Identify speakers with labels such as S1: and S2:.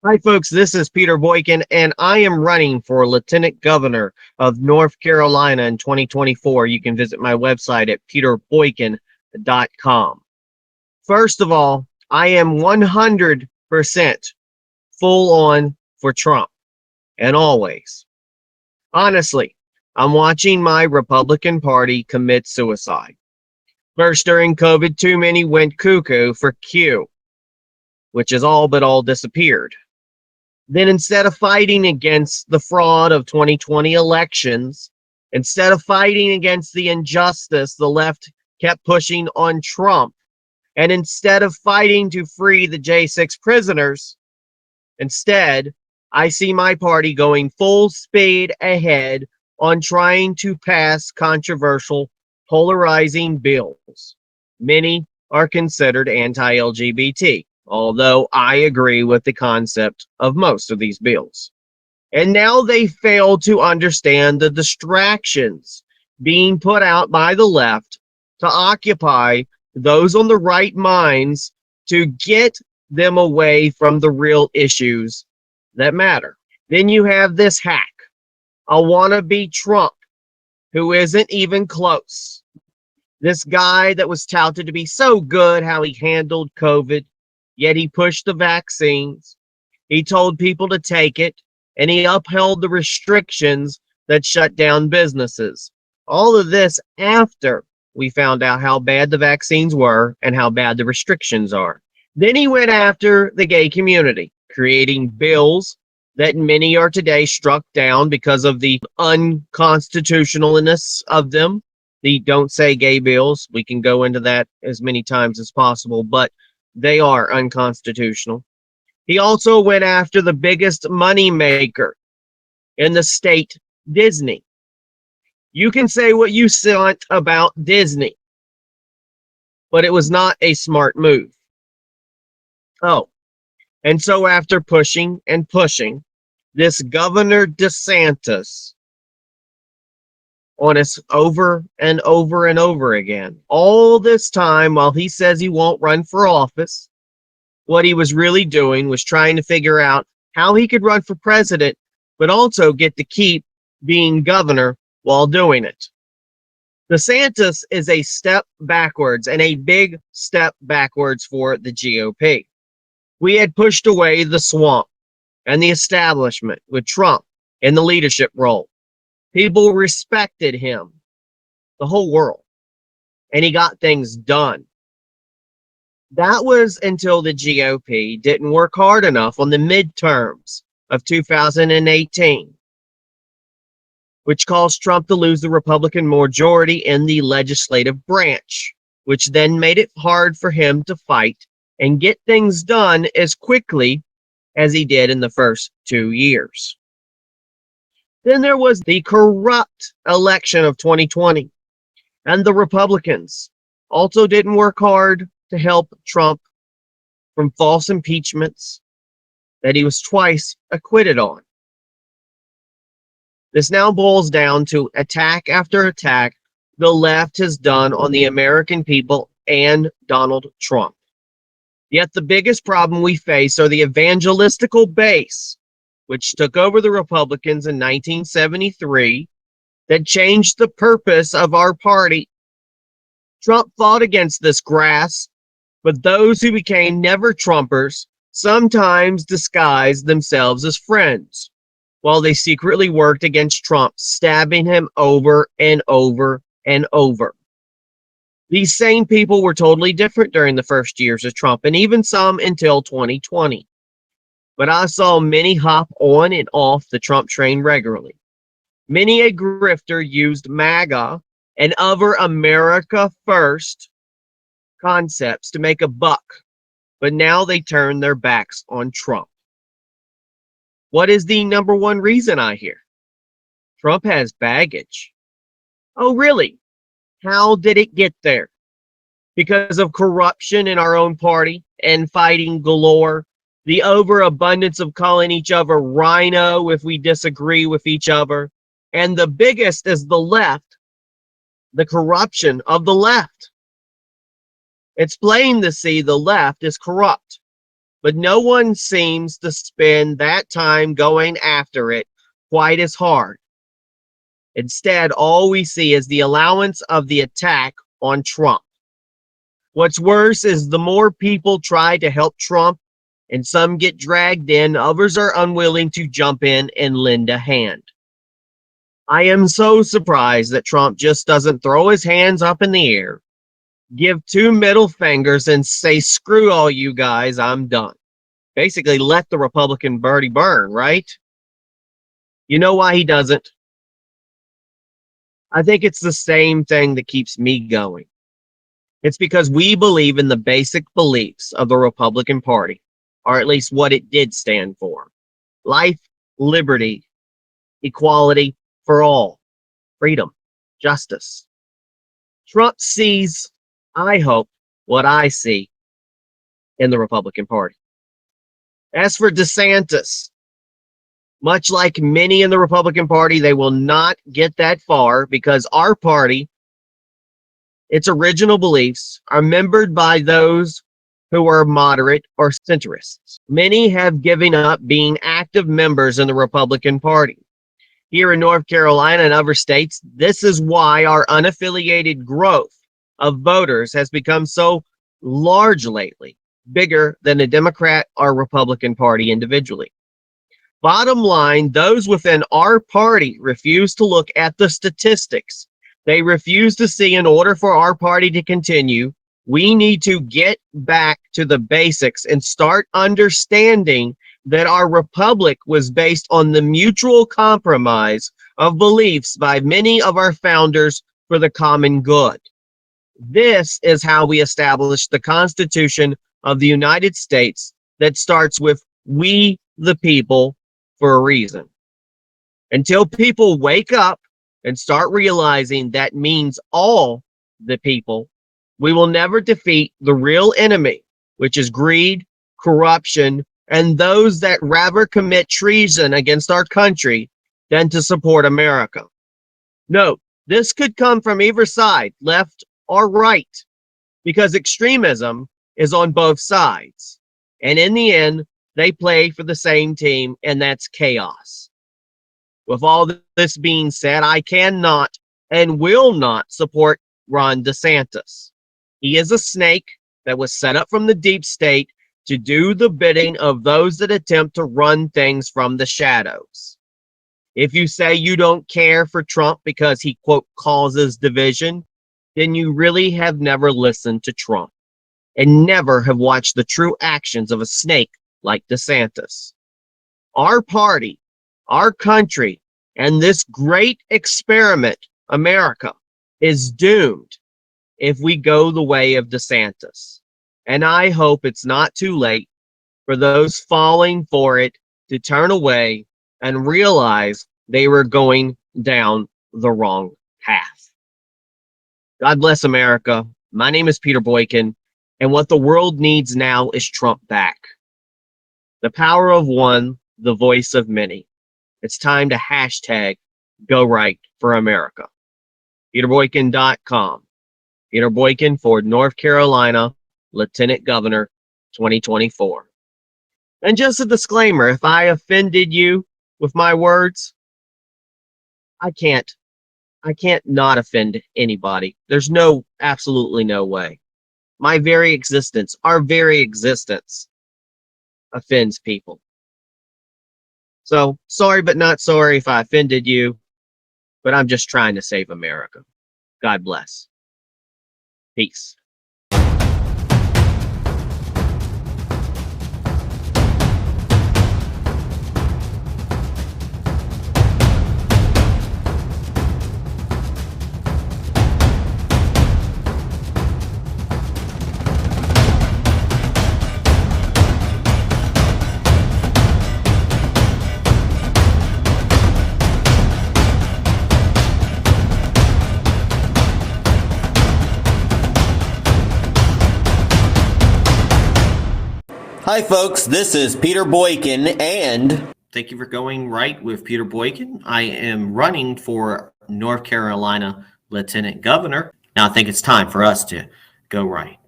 S1: Hi, folks. This is Peter Boykin, and I am running for Lieutenant Governor of North Carolina in 2024. You can visit my website at peterboykin.com. First of all, I am 100% full on for Trump, and always. Honestly, I'm watching my Republican Party commit suicide. First, during COVID, too many went cuckoo for Q, which has all but all disappeared. Then instead of fighting against the fraud of 2020 elections, instead of fighting against the injustice, the left kept pushing on Trump. And instead of fighting to free the J6 prisoners, instead, I see my party going full speed ahead on trying to pass controversial, polarizing bills. Many are considered anti-LGBT, although I agree with the concept of most of these bills. And now they fail to understand the distractions being put out by the left to occupy those on the right minds to get them away from the real issues that matter. Then you have this hack, a wannabe Trump, who isn't even close. This guy that was touted to be so good how he handled COVID, yet he pushed the vaccines. He told people to take it, and he upheld the restrictions that shut down businesses. All of this after we found out how bad the vaccines were and how bad the restrictions are. Then he went after the gay community, creating bills that many are today struck down because of the unconstitutionalness of them. The don't say gay bills, we can go into that as many times as possible, but they are unconstitutional. He also went after the biggest money maker in the state, Disney. You can say what you want about Disney, but it was not a smart move. Oh, and so after pushing and pushing, this Governor DeSantis on us over and over and over again, all this time while he says he won't run for office, what he was really doing was trying to figure out how he could run for president, but also get to keep being governor while doing it. DeSantis is a step backwards and a big step backwards for the GOP. We had pushed away the swamp and the establishment with Trump in the leadership role. People respected him, the whole world, and he got things done. That was until the GOP didn't work hard enough on the midterms of 2018, which caused Trump to lose the Republican majority in the legislative branch, which then made it hard for him to fight and get things done as quickly as he did in the first 2 years. Then there was the corrupt election of 2020, and the Republicans also didn't work hard to help Trump from false impeachments that he was twice acquitted on. This now boils down to attack after attack the left has done on the American people and Donald Trump. Yet the biggest problem we face are the evangelistical base, which took over the Republicans in 1973, that changed the purpose of our party. Trump fought against this grass, but those who became never Trumpers sometimes disguised themselves as friends, while they secretly worked against Trump, stabbing him over and over and over. These same people were totally different during the first years of Trump, and even some until 2020. But I saw many hop on and off the Trump train regularly. Many a grifter used MAGA and other America First concepts to make a buck, but now they turn their backs on Trump. What is the number one reason I hear? Trump has baggage. Oh, really? How did it get there? Because of corruption in our own party and fighting galore, the overabundance of calling each other rhino if we disagree with each other, and the biggest is the left, the corruption of the left. It's plain to see the left is corrupt. but no one seems to spend that time going after it quite as hard. Instead, all we see is the allowance of the attack on Trump. What's worse is the more people try to help Trump, and some get dragged in, others are unwilling to jump in and lend a hand. I am so surprised that Trump just doesn't throw his hands up in the air, give two middle fingers, and say, screw all you guys, I'm done. Basically, let the Republican birdie burn, right? You know why he doesn't? I think it's the same thing that keeps me going. It's because we believe in the basic beliefs of the Republican Party, or at least what it did stand for. Life, liberty, equality for all, freedom, justice. Trump sees, I hope, what I see in the Republican Party. As for DeSantis, much like many in the Republican Party, they will not get that far because our party, its original beliefs, are membered by those who are moderate or centrists. Many have given up being active members in the Republican Party. Here in North Carolina and other states, this is why our unaffiliated growth of voters has become so large lately, bigger than the Democrat or Republican Party individually. Bottom line, those within our party refuse to look at the statistics. They refuse to see, in order for our party to continue, we need to get back to the basics and start understanding that our republic was based on the mutual compromise of beliefs by many of our founders for the common good. This is how we established the Constitution of the United States that starts with "we the people" for a reason. Until people wake up and start realizing that means all the people, we will never defeat the real enemy, which is greed, corruption, and those that rather commit treason against our country than to support America. Note, this could come from either side, left or right, because extremism is on both sides. And in the end, they play for the same team, and that's chaos. With all this being said, I cannot and will not support Ron DeSantis. He is a snake that was set up from the deep state to do the bidding of those that attempt to run things from the shadows. If you say you don't care for Trump because he, quote, causes division, then you really have never listened to Trump and never have watched the true actions of a snake like DeSantis. Our party, our country, and this great experiment, America, is doomed if we go the way of DeSantis. And I hope it's not too late for those falling for it to turn away and realize they were going down the wrong path. God bless America. My name is Peter Boykin, and what the world needs now is Trump back. The power of one, the voice of many. It's time to hashtag Go Right for America. PeterBoykin.com. Peter Boykin for North Carolina Lieutenant Governor 2024. And just a disclaimer, if I offended you with my words, I can't not offend anybody. There's absolutely no way. My very existence, our very existence offends people. So, sorry but not sorry if I offended you, but I'm just trying to save America. God bless. Peace.
S2: Hi folks, this is Peter Boykin, and thank you for going right with Peter Boykin. I am running for North Carolina Lieutenant Governor. Now I think it's time for us to go right.